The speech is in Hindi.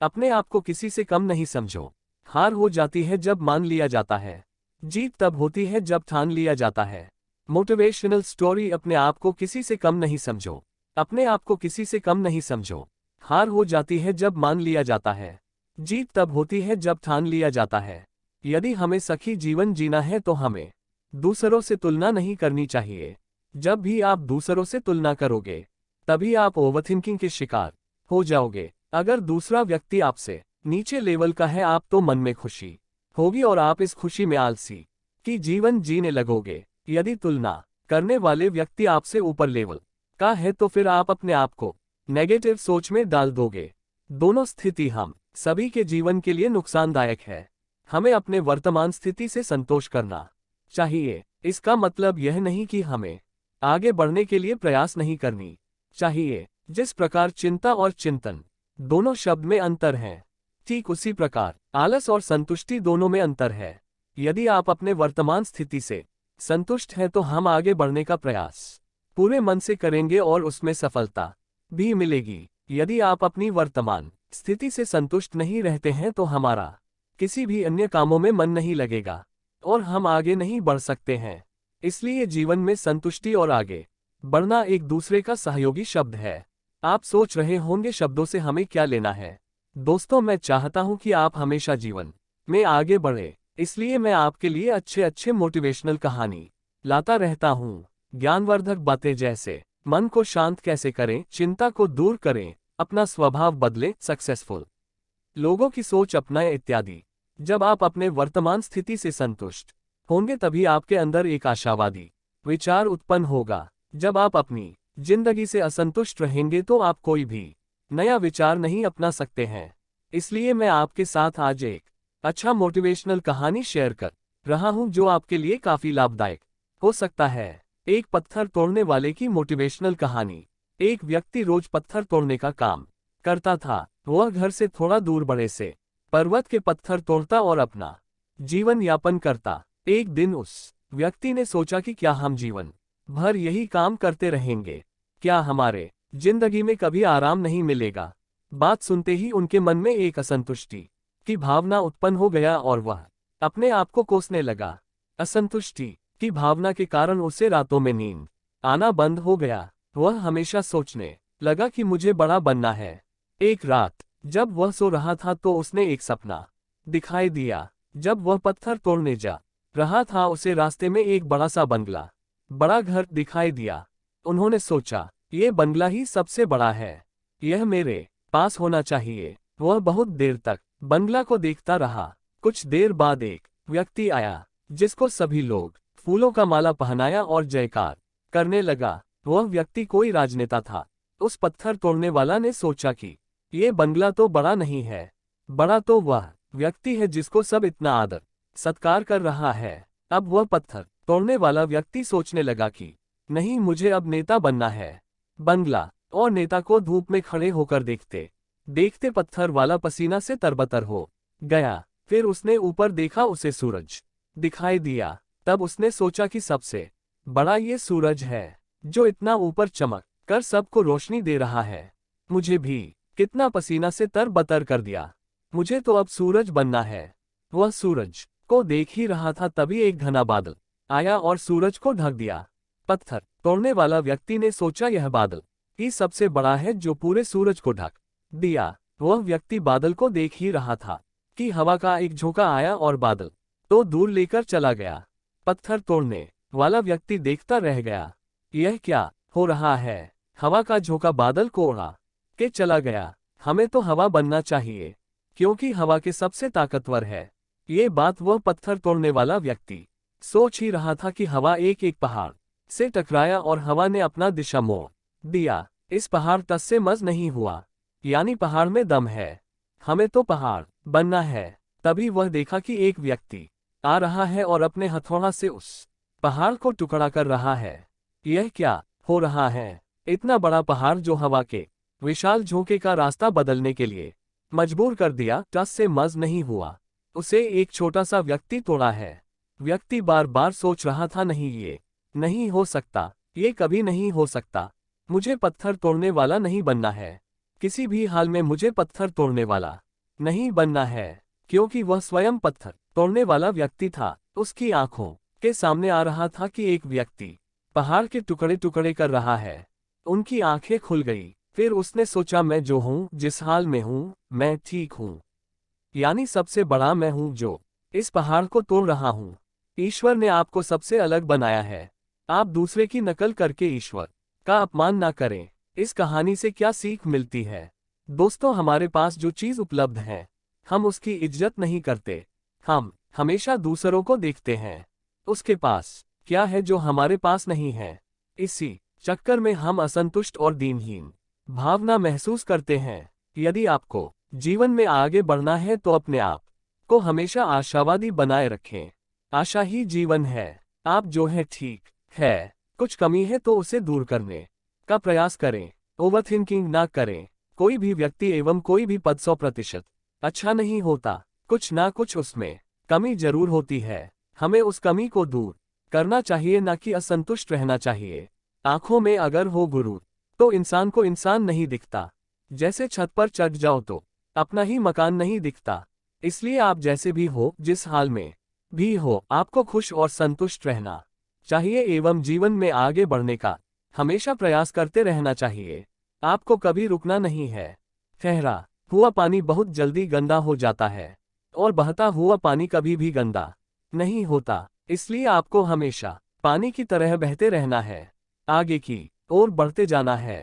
अपने आप को किसी से कम नहीं समझो। हार हो जाती है जब मान लिया जाता है, जीत तब होती है जब ठान लिया जाता है। Motivational story. अपने आप को किसी से कम नहीं समझो। अपने आप को किसी से कम नहीं समझो। हार हो जाती है जब मान लिया जाता है, जीत तब होती है जब ठान लिया जाता है। यदि हमें सखी जीवन जीना है तो हमें दूसरों से तुलना नहीं करनी चाहिए। जब भी आप दूसरों से तुलना करोगे तभी आप ओवरथिंकिंग के शिकार हो जाओगे। अगर दूसरा व्यक्ति आपसे नीचे लेवल का है आप तो मन में खुशी होगी और आप इस खुशी में आलसी की जीवन जीने लगोगे। यदि तुलना करने वाले व्यक्ति आपसे ऊपर लेवल का है तो फिर आप अपने आप को नेगेटिव सोच में डाल दोगे। दोनों स्थिति हम सभी के जीवन के लिए नुकसानदायक है। हमें अपने वर्तमान स्थिति से संतोष करना चाहिए। इसका मतलब यह नहीं कि हमें आगे बढ़ने के लिए प्रयास नहीं करनी चाहिए। जिस प्रकार चिंता और चिंतन दोनों शब्द में अंतर है, ठीक उसी प्रकार आलस और संतुष्टि दोनों में अंतर है। यदि आप अपने वर्तमान स्थिति से संतुष्ट हैं तो हम आगे बढ़ने का प्रयास पूरे मन से करेंगे और उसमें सफलता भी मिलेगी। यदि आप अपनी वर्तमान स्थिति से संतुष्ट नहीं रहते हैं तो हमारा किसी भी अन्य कामों में मन नहीं लगेगा और हम आगे नहीं बढ़ सकते हैं। इसलिए जीवन में संतुष्टि और आगे बढ़ना एक दूसरे का सहयोगी शब्द है। आप सोच रहे होंगे शब्दों से हमें क्या लेना है। दोस्तों, मैं चाहता हूं कि आप हमेशा जीवन में आगे बढ़े, इसलिए मैं आपके लिए अच्छे अच्छे मोटिवेशनल कहानी लाता रहता हूं। ज्ञानवर्धक बातें जैसे मन को शांत कैसे करें, चिंता को दूर करें, अपना स्वभाव बदलें, सक्सेसफुल लोगों की सोच अपनाएं इत्यादि। जब आप अपने वर्तमान स्थिति से संतुष्ट होंगे तभी आपके अंदर एक आशावादी विचार उत्पन्न होगा। जब आप अपनी जिंदगी से असंतुष्ट रहेंगे तो आप कोई भी नया विचार नहीं अपना सकते हैं। इसलिए मैं आपके साथ आज एक अच्छा मोटिवेशनल कहानी शेयर कर रहा हूं जो आपके लिए काफी लाभदायक हो सकता है। एक पत्थर तोड़ने वाले की मोटिवेशनल कहानी। एक व्यक्ति रोज पत्थर तोड़ने का काम करता था। वह घर से थोड़ा दूर बड़े से पर्वत के पत्थर तोड़ता और अपना जीवन यापन करता। एक दिन उस व्यक्ति ने सोचा कि क्या हम जीवन भर यही काम करते रहेंगे? क्या हमारे जिंदगी में कभी आराम नहीं मिलेगा? बात सुनते ही उनके मन में एक असंतुष्टि की भावना उत्पन्न हो गया और वह अपने आप को कोसने लगा। असंतुष्टि की भावना के कारण उसे रातों में नींद आना बंद हो गया। वह हमेशा सोचने लगा कि मुझे बड़ा बनना है। एक रात जब वह सो रहा था तो उसने एक सपना दिखाई दिया। जब वह पत्थर तोड़ने जा रहा था उसे रास्ते में एक बड़ा सा बंगला, बड़ा घर दिखाई दिया। उन्होंने सोचा, ये बंगला ही सबसे बड़ा है, यह मेरे पास होना चाहिए। वह बहुत देर तक बंगला को देखता रहा। कुछ देर बाद एक व्यक्ति आया जिसको सभी लोग फूलों का माला पहनाया और जयकार करने लगा। वह व्यक्ति कोई राजनेता था। उस पत्थर तोड़ने वाला ने सोचा कि ये बंगला तो बड़ा नहीं है, बड़ा तो वह व्यक्ति है जिसको सब इतना आदर सत्कार कर रहा है। अब वह पत्थर तोड़ने वाला व्यक्ति सोचने लगा कि नहीं, मुझे अब नेता बनना है। बंगला और नेता को धूप में खड़े होकर देखते देखते पत्थर वाला पसीना से तरबतर हो गया। फिर उसने ऊपर देखा, उसे सूरज दिखाई दिया। तब उसने सोचा कि सबसे बड़ा ये सूरज है जो इतना ऊपर चमक कर सबको रोशनी दे रहा है। मुझे भी कितना पसीना से तरबतर कर दिया, मुझे तो अब सूरज बनना है। वह सूरज को देख ही रहा था तभी एक घना बादल आया और सूरज को ढक दिया। पत्थर तोड़ने वाला व्यक्ति ने सोचा, यह बादल ही सबसे बड़ा है जो पूरे सूरज को ढक दिया। वह व्यक्ति बादल को देख ही रहा था कि हवा का एक झोंका आया और बादल तो दूर लेकर चला गया। पत्थर तोड़ने वाला व्यक्ति देखता रह गया, यह क्या हो रहा है? हवा का झोंका बादल को उड़ा के चला गया। हमें तो हवा बनना चाहिए क्योंकि हवा के सबसे ताकतवर है। ये बात वह पत्थर तोड़ने वाला व्यक्ति सोच ही रहा था कि हवा एक एक पहाड़ से टकराया और हवा ने अपना दिशा मोड़ दिया। इस पहाड़ टस से मस नहीं हुआ, यानी पहाड़ में दम है, हमें तो पहाड़ बनना है। तभी वह देखा कि एक व्यक्ति आ रहा है और अपने हथौड़ा से उस पहाड़ को टुकड़ा कर रहा है। यह क्या हो रहा है? इतना बड़ा पहाड़ जो हवा के विशाल झोंके का रास्ता बदलने के लिए मजबूर कर दिया, टस से मस नहीं हुआ, उसे एक छोटा सा व्यक्ति तोड़ा है। व्यक्ति बार बार सोच रहा था, नहीं, ये नहीं हो सकता, ये कभी नहीं हो सकता, मुझे पत्थर तोड़ने वाला नहीं बनना है, किसी भी हाल में मुझे पत्थर तोड़ने वाला नहीं बनना है, क्योंकि वह स्वयं पत्थर तोड़ने वाला व्यक्ति था। उसकी आंखों के सामने आ रहा था कि एक व्यक्ति पहाड़ के टुकड़े टुकड़े कर रहा है। उनकी आंखें खुल गई। फिर उसने सोचा, मैं जो हूँ, जिस हाल में हूँ, मैं ठीक हूँ। यानी सबसे बड़ा मैं हूँ जो इस पहाड़ को तोड़ रहा हूँ। ईश्वर ने आपको सबसे अलग बनाया है। आप दूसरे की नकल करके ईश्वर का अपमान ना करें। इस कहानी से क्या सीख मिलती है? दोस्तों, हमारे पास जो चीज उपलब्ध है, हम उसकी इज्जत नहीं करते। हम हमेशा दूसरों को देखते हैं उसके पास क्या है जो हमारे पास नहीं है। इसी चक्कर में हम असंतुष्ट और दीनहीन भावना महसूस करते हैं। यदि आपको जीवन में आगे बढ़ना है तो अपने आप को हमेशा आशावादी बनाए रखें। आशा ही जीवन है। आप जो है ठीक है, कुछ कमी है तो उसे दूर करने का प्रयास करें। ओवरथिंकिंग ना करें। कोई भी व्यक्ति एवं कोई भी पद 100% अच्छा नहीं होता। कुछ ना कुछ उसमें कमी जरूर होती है। हमें उस कमी को दूर करना चाहिए, ना कि असंतुष्ट रहना चाहिए। आंखों में अगर हो गुरूर तो इंसान को इंसान नहीं दिखता। जैसे छत पर चढ़ जाओ तो अपना ही मकान नहीं दिखता। इसलिए आप जैसे भी हो, जिस हाल में भी हो, आपको खुश और संतुष्ट रहना चाहिए एवं जीवन में आगे बढ़ने का हमेशा प्रयास करते रहना चाहिए। आपको कभी रुकना नहीं है। ठहरा हुआ पानी बहुत जल्दी गंदा हो जाता है और बहता हुआ पानी कभी भी गंदा नहीं होता। इसलिए आपको हमेशा पानी की तरह बहते रहना है, आगे की ओर बढ़ते जाना है।